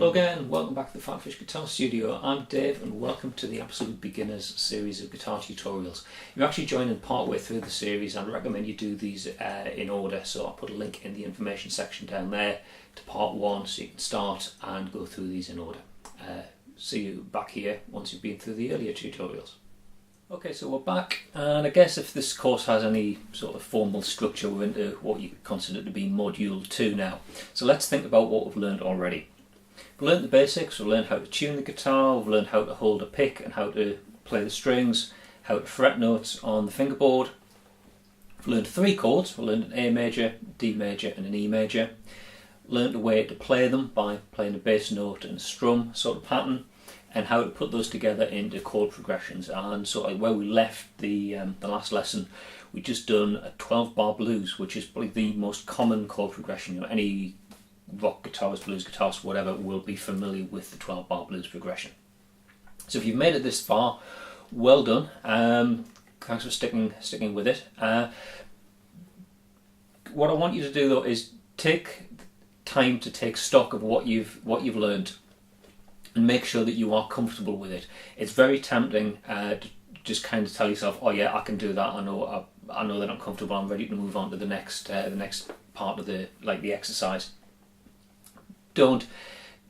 Hello again, welcome back to the PhatPhish Guitar Studio. I'm Dave and welcome to the Absolute Beginners series of guitar tutorials. You're actually joining partway through the series. I'd recommend you do these in order, so I'll put a link in the information section down there to part one so you can start and go through these in order. See you back here once you've been through the earlier tutorials. Okay, so we're back, and I guess if this course has any sort of formal structure, we're into what you could consider to be Module 2 now. So let's think about what we've learned already. We've learned the basics, we've learned how to tune the guitar, we've learned how to hold a pick and how to play the strings, how to fret notes on the fingerboard. We've learned 3 chords, we've learned an A major, D major and an E major. Learned a way to play them by playing a bass note and a strum sort of pattern, and how to put those together into chord progressions. And sort of where we left the last lesson, we just done a 12-bar blues, which is probably the most common chord progression. You know, any rock guitarist, blues guitarist, whatever, will be familiar with the 12-bar blues progression. So if you've made it this far, well done. Thanks for sticking with it. What I want you to do though is take time to take stock of what you've learned, and make sure that you are comfortable with it. It's very tempting to just kind of tell yourself, "Oh yeah, I can do that. I know that I'm comfortable. I'm ready to move on to the next part of the exercise." Don't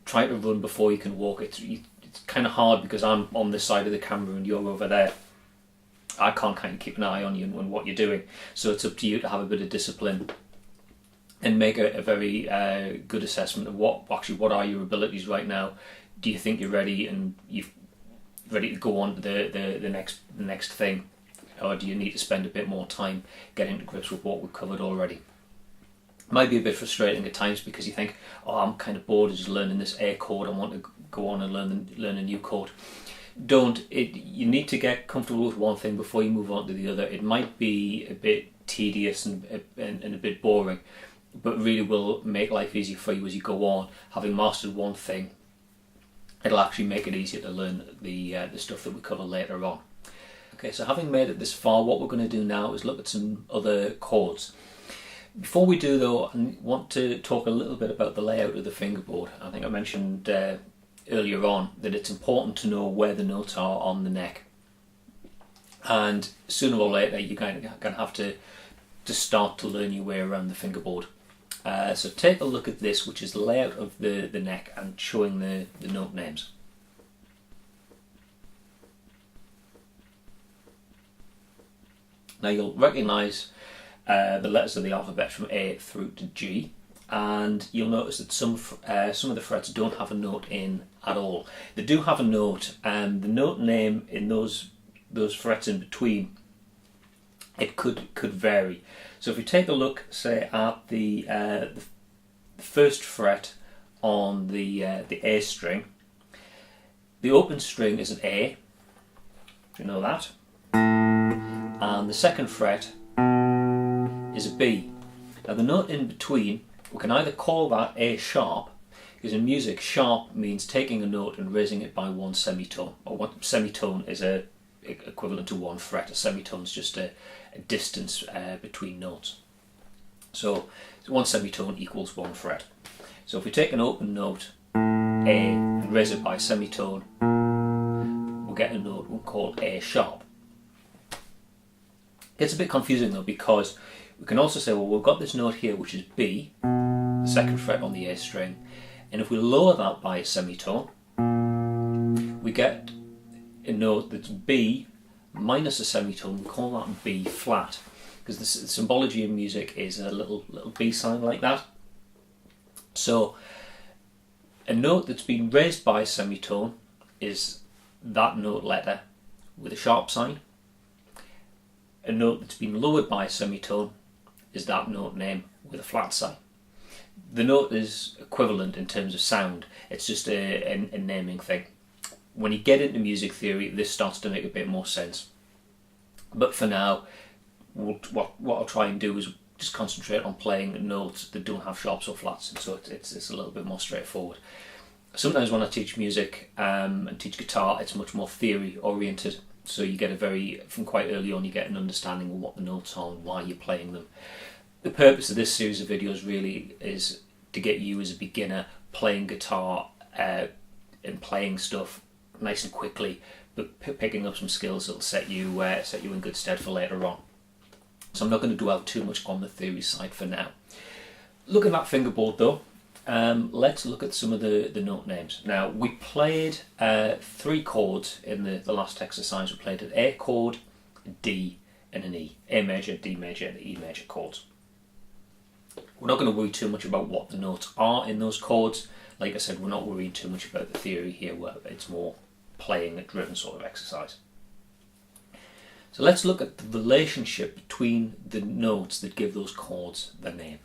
try to run before you can walk. It's kind of hard because I'm on this side of the camera and you're over there. I can't kind of keep an eye on you and what you're doing. So it's up to you to have a bit of discipline and make a very good assessment of what are your abilities right now. Do you think you're ready and you're ready to go on to the next thing, or do you need to spend a bit more time getting to grips with what we've covered already? It might be a bit frustrating at times because you think, "Oh, I'm kind of bored of just learning this A chord. I want to go on and learn a new chord." You need to get comfortable with one thing before you move on to the other. It might be a bit tedious and a bit boring, but really will make life easier for you as you go on. Having mastered one thing, it'll actually make it easier to learn the stuff that we cover later on. Okay, so having made it this far, what we're going to do now is look at some other chords. Before we do though, I want to talk a little bit about the layout of the fingerboard. I think I mentioned earlier on that it's important to know where the notes are on the neck, and sooner or later you're going to have to start to learn your way around the fingerboard. So take a look at this, which is the layout of the neck and showing the note names. Now you'll recognise the letters of the alphabet from A through to G, and you'll notice that some of the frets don't have a note in at all. They do have a note, and the note name in those frets in between, it could vary. So if we take a look, say, at the first fret on the A string, the open string is an A, you know that, and the second fret is a B. Now the note in between, we can either call that A sharp, because in music sharp means taking a note and raising it by one semitone, or one semitone is equivalent to one fret. A semitone is just a distance between notes. So one semitone equals one fret. So if we take an open note A and raise it by a semitone, we'll get a note we'll call A sharp. It gets a bit confusing though, because we can also say, well, we've got this note here which is B, the second fret on the A string, and if we lower that by a semitone, we get a note that's B minus a semitone. We call that B flat, because the symbology in music is a little B sign like that. So a note that's been raised by a semitone is that note letter with a sharp sign. A note that's been lowered by a semitone is that note name with a flat sign. The note is equivalent in terms of sound. It's just a naming thing. When you get into music theory, this starts to make a bit more sense. But for now, what I'll try and do is just concentrate on playing notes that don't have sharps or flats, and so it's a little bit more straightforward. Sometimes when I teach music and teach guitar, it's much more theory oriented. So you get from quite early on, you get an understanding of what the notes are and why you're playing them. The purpose of this series of videos really is to get you as a beginner playing guitar and playing stuff nice and quickly, but picking up some skills that'll set you in good stead for later on. So I'm not going to dwell too much on the theory side for now. Looking at fingerboard though, let's look at some of the note names. Now, we played 3 chords in the last exercise. We played an A chord, a D and an E. A major, D major and E major chords. We're not going to worry too much about what the notes are in those chords. Like I said, we're not worrying too much about the theory here, where it's more playing driven sort of exercise. So let's look at the relationship between the notes that give those chords their name.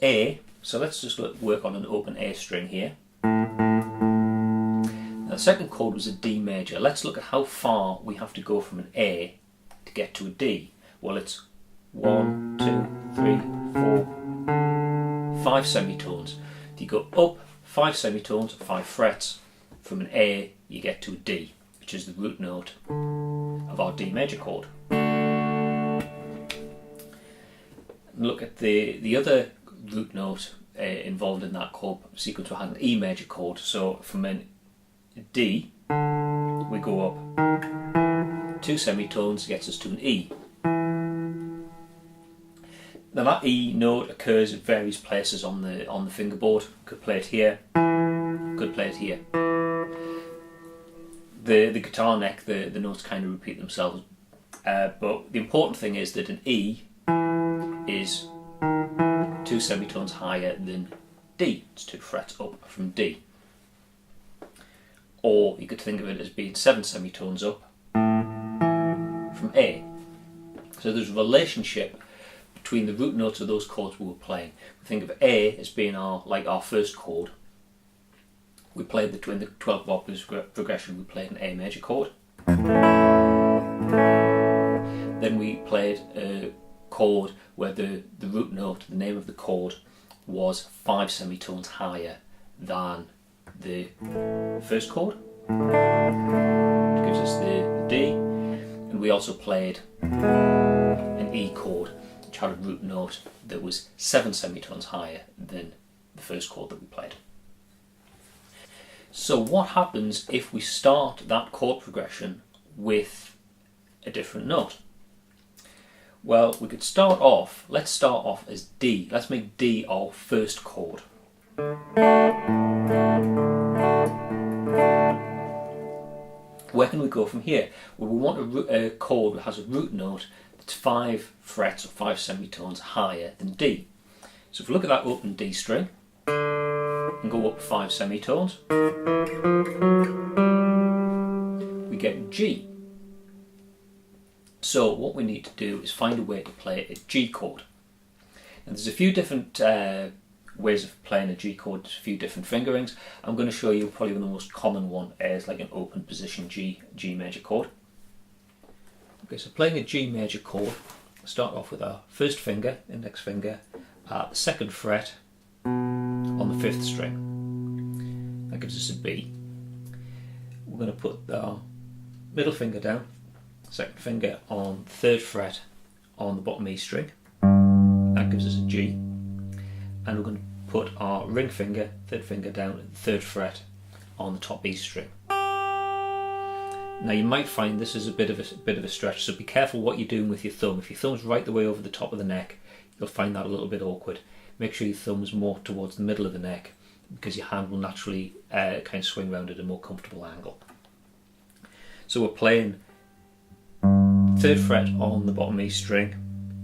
A, so let's just work on an open A string here. Now the second chord was a D major. Let's look at how far we have to go from an A to get to a D. Well, it's 1, 2, 3, 4, 5 semitones. If you go up 5 semitones, 5 frets, from an A you get to a D, which is the root note of our D major chord. Look at the other root note involved in that chord sequence. We had an E major chord, so from an D we go up 2 semitones, gets us to an E. Now that E note occurs at various places on the fingerboard. Could play it here, could play it here. The guitar neck, the notes kind of repeat themselves, but the important thing is that an E is 2 semitones higher than D. It's 2 frets up from D. Or you could think of it as being 7 semitones up from A. So there's a relationship between the root notes of those chords we were playing. We think of A as being our first chord. We played in the 12 bar progression, we played an A major chord. Then we played a chord where the root note, the name of the chord, was 5 semitones higher than the first chord, which gives us the D. And we also played an E chord, which had a root note that was 7 semitones higher than the first chord that we played. So what happens if we start that chord progression with a different note? Well, we could let's start off as D. Let's make D our first chord. Where can we go from here? Well, we want a chord that has a root note that's 5 frets or 5 semitones higher than D. So if we look at that open D string and go up 5 semitones, we get G. So what we need to do is find a way to play a G chord. Now there's a few different ways of playing a G chord, there's a few different fingerings. I'm going to show you probably the most common one is like an open position G major chord. Okay, so playing a G major chord, we'll start off with our first finger, index finger, at the 2nd fret on the 5th string. That gives us a B. We're going to put our middle finger down, 2nd finger on the 3rd fret on the bottom E string. That gives us a G. And we're going to put our ring finger, 3rd finger down at the 3rd fret on the top E string. Now you might find this is a bit of a stretch, so be careful what you're doing with your thumb. If your thumb's right the way over the top of the neck, you'll find that a little bit awkward. Make sure your thumb's more towards the middle of the neck, because your hand will naturally kind of swing round at a more comfortable angle. So we're playing 3rd fret on the bottom E string,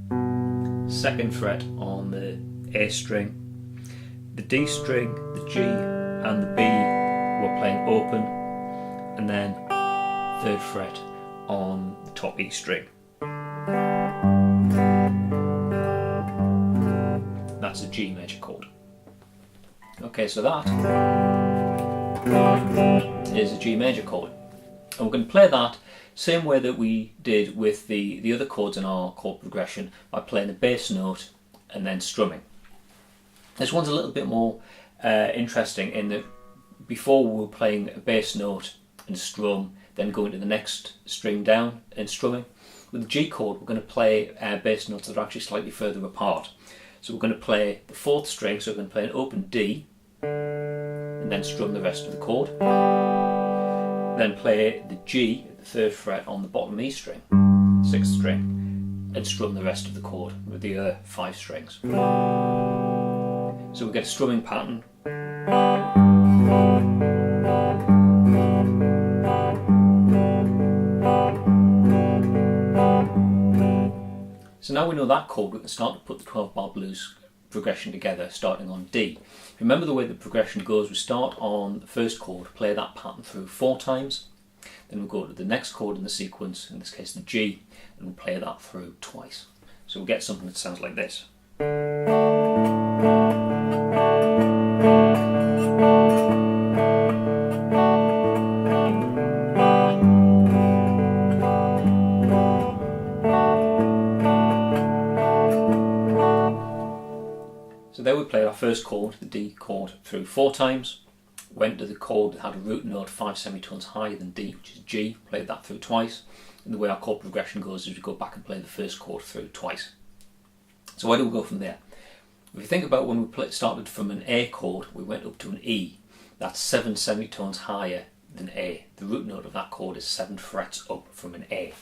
2nd fret on the A string, the D string, the G and the B we're playing open, and then 3rd fret on the top E string. That's a G major chord. Okay, so that is a G major chord. And we're going to play that same way that we did with the other chords in our chord progression, by playing a bass note and then strumming. This one's a little bit more interesting in that before we were playing a bass note and strum, then going to the next string down and strumming. With the G chord, we're going to play bass notes that are actually slightly further apart. So we're going to play the 4th string, so we're going to play an open D, and and then strum the rest of the chord. Then play the G at the 3rd fret on the bottom E string, 6th string, and strum the rest of the chord with the other 5 strings. So we get a strumming pattern. So now we know that chord, we can start to put the 12-bar blues progression together, starting on D. Remember the way the progression goes, we start on the first chord, play that pattern through 4 times, then we go to the next chord in the sequence, in this case the G, and we'll play that through twice. So we'll get something that sounds like this. So there we played our first chord, the D chord, through 4 times, went to the chord that had a root note 5 semitones higher than D, which is G, played that through twice, and the way our chord progression goes is we go back and play the first chord through twice. So where do we go from there? If you think about when we started from an A chord, we went up to an E, that's 7 semitones higher than A. The root note of that chord is 7 frets up from an A.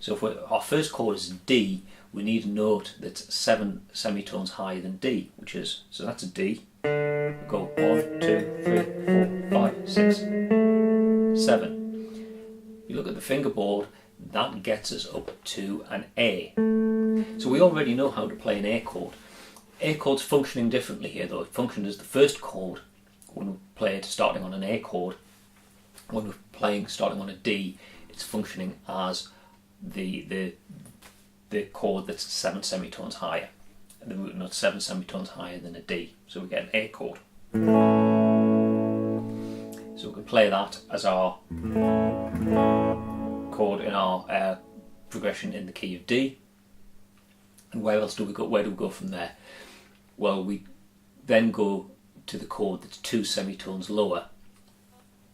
So if our first chord is D, we need a note that's 7 semitones higher than D, which is, so that's a D. We go 1, 2, 3, 4, 5, 6, 7. You look at the fingerboard, that gets us up to an A. So we already know how to play an A chord. A chord's functioning differently here though. It functions as the first chord when we play it starting on an A chord. When we're playing starting on a D, it's functioning as the chord that's 7 semitones higher. The root note 7 semitones higher than a D. So we get an A chord. So we can play that as our chord in our progression in the key of D. And where else do we go? Where do we go from there? Well, we then go to the chord that's 2 semitones lower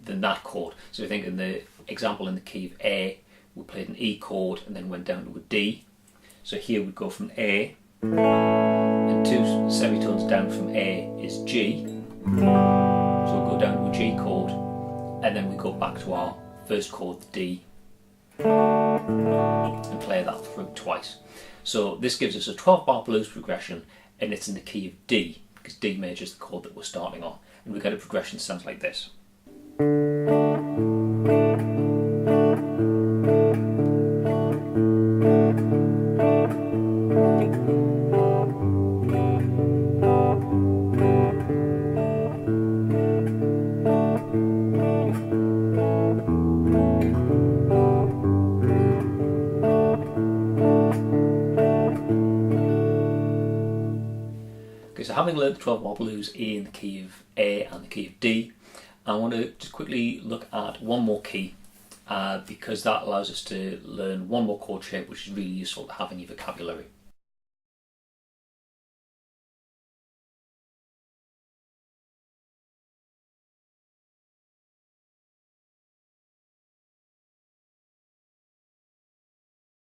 than that chord. So I think in the example in the key of A, we played an E chord and then went down to a D. So here we go from A, and 2 semitones down from A is G. So we'll go down to a G chord, and then we go back to our first chord, the D, and play that through twice. So this gives us a 12-bar blues progression, and it's in the key of D, because D major is the chord that we're starting on. And we get a progression that sounds like this. So having learned the 12-bar blues in the key of A and the key of D, I want to just quickly look at one more key because that allows us to learn one more chord shape, which is really useful to have in your vocabulary.